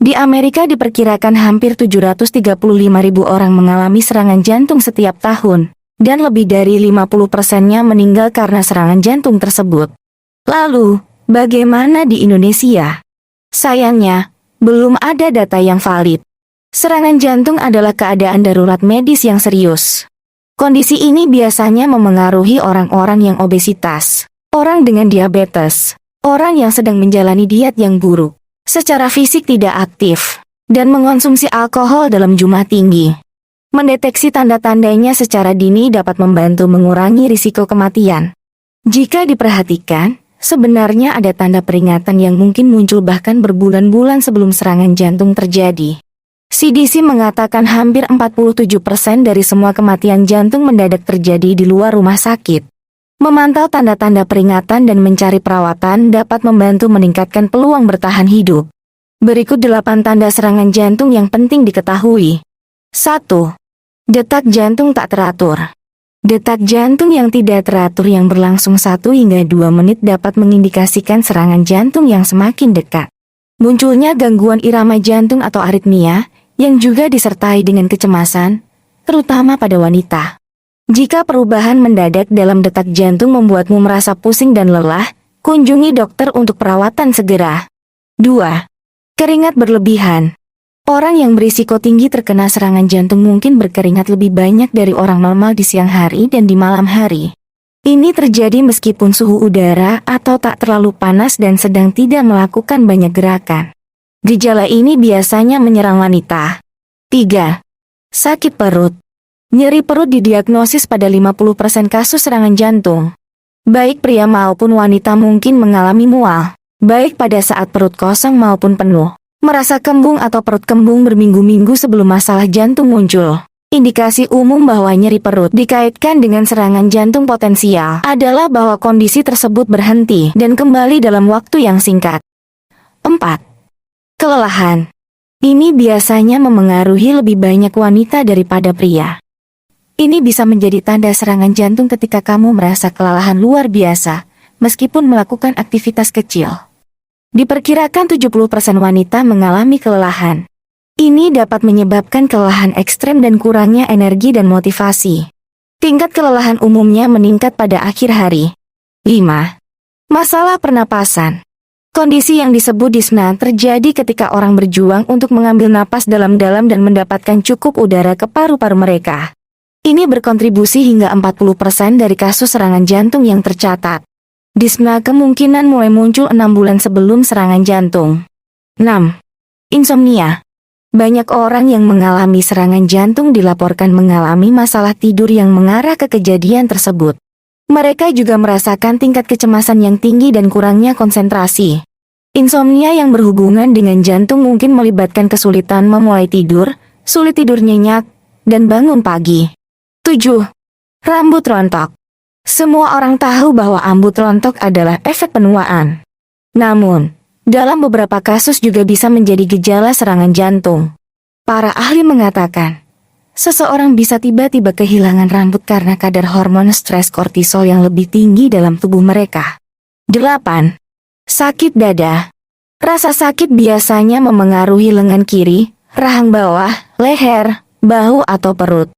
Di Amerika diperkirakan hampir 735.000 orang mengalami serangan jantung setiap tahun, dan lebih dari 50%-nya meninggal karena serangan jantung tersebut. Lalu, bagaimana di Indonesia? Sayangnya, belum ada data yang valid. Serangan jantung adalah keadaan darurat medis yang serius. Kondisi ini biasanya memengaruhi orang-orang yang obesitas, orang dengan diabetes, orang yang sedang menjalani diet yang buruk, secara fisik tidak aktif, dan mengonsumsi alkohol dalam jumlah tinggi. Mendeteksi tanda-tandanya secara dini dapat membantu mengurangi risiko kematian. Jika diperhatikan, sebenarnya ada tanda peringatan yang mungkin muncul bahkan berbulan-bulan sebelum serangan jantung terjadi. CDC mengatakan hampir 47% dari semua kematian jantung mendadak terjadi di luar rumah sakit. Memantau tanda-tanda peringatan dan mencari perawatan dapat membantu meningkatkan peluang bertahan hidup. Berikut 8 tanda serangan jantung yang penting diketahui. 1. Detak jantung tak teratur. Detak jantung yang tidak teratur yang berlangsung 1 hingga 2 menit dapat mengindikasikan serangan jantung yang semakin dekat. Munculnya gangguan irama jantung atau aritmia, yang juga disertai dengan kecemasan, terutama pada wanita. Jika perubahan mendadak dalam detak jantung membuatmu merasa pusing dan lelah, kunjungi dokter untuk perawatan segera. 2. Keringat berlebihan. Orang yang berisiko tinggi terkena serangan jantung mungkin berkeringat lebih banyak dari orang normal di siang hari dan di malam hari. Ini terjadi meskipun suhu udara atau tak terlalu panas dan sedang tidak melakukan banyak gerakan. Gejala ini biasanya menyerang wanita. 3. Sakit perut. Nyeri perut didiagnosis pada 50% kasus serangan jantung. Baik pria maupun wanita mungkin mengalami mual, baik pada saat perut kosong maupun penuh. Merasa kembung atau perut kembung berminggu-minggu sebelum masalah jantung muncul. Indikasi umum bahwa nyeri perut dikaitkan dengan serangan jantung potensial adalah bahwa kondisi tersebut berhenti dan kembali dalam waktu yang singkat. 4. Kelelahan. Ini biasanya memengaruhi lebih banyak wanita daripada pria. Ini bisa menjadi tanda serangan jantung ketika kamu merasa kelelahan luar biasa, meskipun melakukan aktivitas kecil. Diperkirakan 70% wanita mengalami kelelahan. Ini dapat menyebabkan kelelahan ekstrem dan kurangnya energi dan motivasi. Tingkat kelelahan umumnya meningkat pada akhir hari. 5. Masalah pernapasan. Kondisi yang disebut dyspnea terjadi ketika orang berjuang untuk mengambil napas dalam-dalam dan mendapatkan cukup udara ke paru-paru mereka. Ini berkontribusi hingga 40% dari kasus serangan jantung yang tercatat. Dyspnea kemungkinan mulai muncul 6 bulan sebelum serangan jantung. 6. Insomnia. Banyak orang yang mengalami serangan jantung dilaporkan mengalami masalah tidur yang mengarah ke kejadian tersebut. Mereka juga merasakan tingkat kecemasan yang tinggi dan kurangnya konsentrasi. Insomnia yang berhubungan dengan jantung mungkin melibatkan kesulitan memulai tidur, sulit tidur nyenyak, dan bangun pagi. 7. Rambut rontok. Semua orang tahu bahwa rambut rontok adalah efek penuaan. Namun, dalam beberapa kasus juga bisa menjadi gejala serangan jantung. Para ahli mengatakan, seseorang bisa tiba-tiba kehilangan rambut karena kadar hormon stres kortisol yang lebih tinggi dalam tubuh mereka. 8. Sakit dada. Rasa sakit biasanya memengaruhi lengan kiri, rahang bawah, leher, bahu atau perut.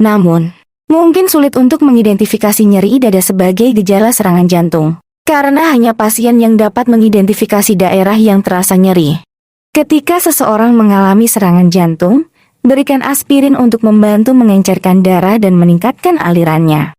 Namun, mungkin sulit untuk mengidentifikasi nyeri dada sebagai gejala serangan jantung, karena hanya pasien yang dapat mengidentifikasi daerah yang terasa nyeri. Ketika seseorang mengalami serangan jantung, berikan aspirin untuk membantu mengencerkan darah dan meningkatkan alirannya.